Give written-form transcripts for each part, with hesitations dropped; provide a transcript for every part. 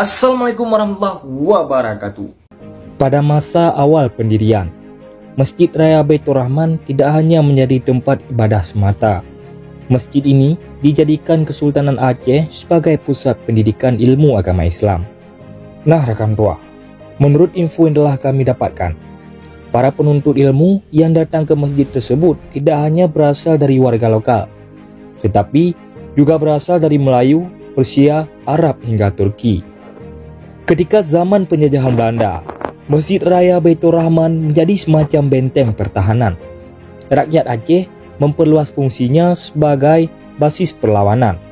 Assalamualaikum warahmatullahi wabarakatuh. Pada masa awal pendirian, Masjid Raya Baitur Rahman tidak hanya menjadi tempat ibadah semata. Masjid ini dijadikan Kesultanan Aceh sebagai pusat pendidikan ilmu agama Islam. Nah rekan tua, menurut info yang telah kami dapatkan, para penuntut ilmu yang datang ke masjid tersebut tidak hanya berasal dari warga lokal, tetapi juga berasal dari Melayu, Persia, Arab hingga Turki. Ketika zaman penjajahan Belanda, Masjid Raya Baitur Rahman menjadi semacam benteng pertahanan. Rakyat Aceh memperluas fungsinya sebagai basis perlawanan.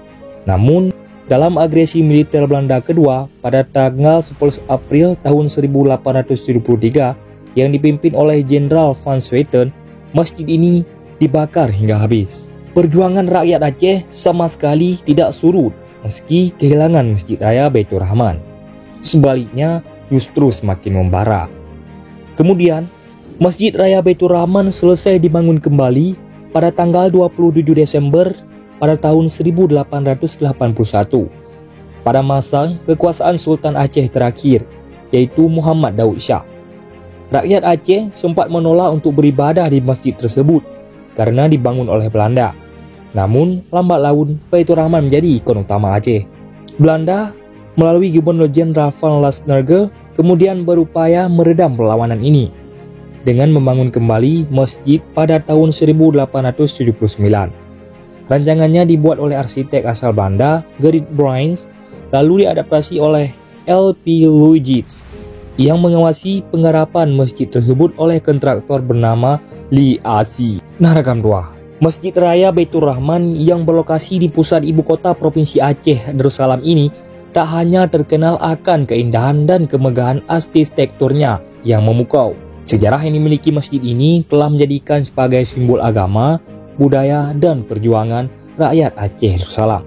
Namun, dalam agresi militer Belanda kedua pada tanggal 10 April tahun 1873 yang dipimpin oleh Jenderal Van Swieten, masjid ini dibakar hingga habis. Perjuangan rakyat Aceh sama sekali tidak surut meski kehilangan Masjid Raya Baitur Rahman. Sebaliknya, justru semakin membara. Kemudian, Masjid Raya Baitur Rahman selesai dibangun kembali pada tanggal 27 Desember pada tahun 1881 pada masa kekuasaan Sultan Aceh terakhir, yaitu Muhammad Daud Shah. Rakyat Aceh sempat menolak untuk beribadah di masjid tersebut karena dibangun oleh Belanda. Namun, lambat laun Baitur Rahman menjadi ikon utama Aceh. Belanda melalui Gubernur Jenderal Van Lasnager kemudian berupaya meredam perlawanan ini dengan membangun kembali masjid pada tahun 1879. Rancangannya dibuat oleh arsitek asal Belanda, Gerrit Bruins, lalu diadaptasi oleh L.P. Luigiets yang mengawasi penggarapan masjid tersebut oleh kontraktor bernama Lee Asi. Nah rekan tua, Masjid Raya Baitur Rahman yang berlokasi di pusat ibu kota Provinsi Aceh Darussalam ini tak hanya terkenal akan keindahan dan kemegahan arsitekturnya yang memukau. Sejarah yang dimiliki masjid ini telah menjadikan sebagai simbol agama, budaya, dan perjuangan rakyat Aceh Darussalam.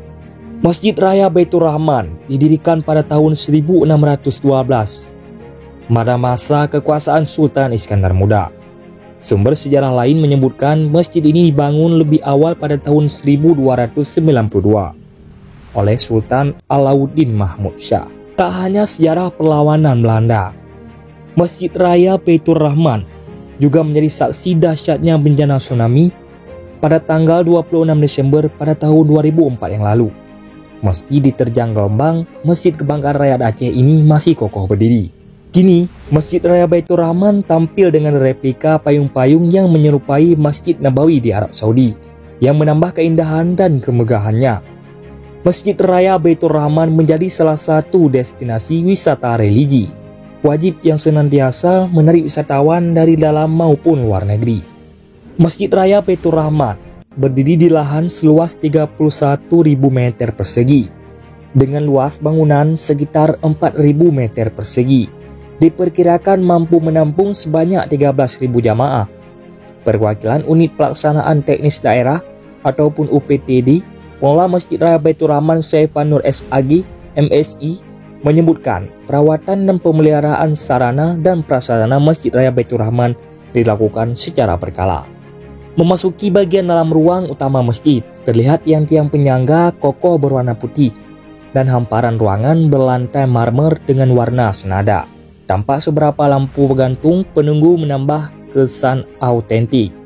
Masjid Raya Baitur Rahman didirikan pada tahun 1612 pada masa kekuasaan Sultan Iskandar Muda. Sumber sejarah lain menyebutkan masjid ini dibangun lebih awal pada tahun 1292 oleh Sultan Alauddin Mahmud Shah. Tak hanya sejarah perlawanan Belanda, Masjid Raya Baitur Rahman juga menjadi saksi dahsyatnya bencana tsunami pada tanggal 26 Desember pada tahun 2004 yang lalu. Meski diterjang gelombang, Masjid Kebanggaan Rakyat Aceh ini masih kokoh berdiri. Kini, Masjid Raya Baitur Rahman tampil dengan replika payung-payung yang menyerupai Masjid Nabawi di Arab Saudi, yang menambah keindahan dan kemegahannya. Masjid Raya Baitur Rahman menjadi salah satu destinasi wisata religi wajib yang senantiasa menarik wisatawan dari dalam maupun luar negeri. Masjid Raya Baitur Rahman berdiri di lahan seluas 31.000 meter persegi dengan luas bangunan sekitar 4.000 meter persegi. Diperkirakan mampu menampung sebanyak 13.000 jamaah. Perwakilan Unit Pelaksanaan Teknis Daerah ataupun UPTD Pengelola Masjid Raya Baitur Rahman Saifanur SAG MSI menyebutkan perawatan dan pemeliharaan sarana dan prasarana Masjid Raya Baitur Rahman dilakukan secara berkala. Memasuki bagian dalam ruang utama masjid, terlihat tiang-tiang penyangga kokoh berwarna putih dan hamparan ruangan berlantai marmer dengan warna senada. Tampak seberapa lampu bergantung penunggu menambah kesan autentik.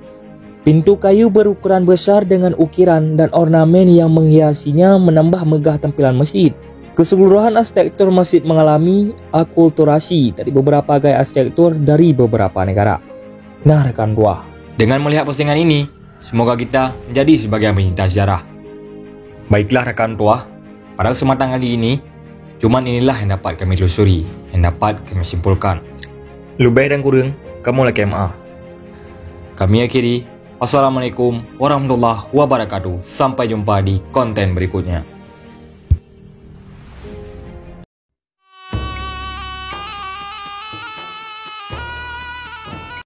Pintu kayu berukuran besar dengan ukiran dan ornamen yang menghiasinya menambah megah tampilan masjid. Keseluruhan arsitektur masjid mengalami akulturasi dari beberapa gaya arsitektur dari beberapa negara. Nah rekan tua, Dengan melihat postingan ini, semoga kita menjadi sebagai pencinta sejarah. Baiklah rekan tua, pada kesempatan kali ini, cuman inilah yang dapat kami telusuri, yang dapat kami simpulkan. lebih dan kurang, kamu lagi MA. Kami akhiri. Wassalamualaikum warahmatullahi wabarakatuh. Sampai jumpa di konten berikutnya.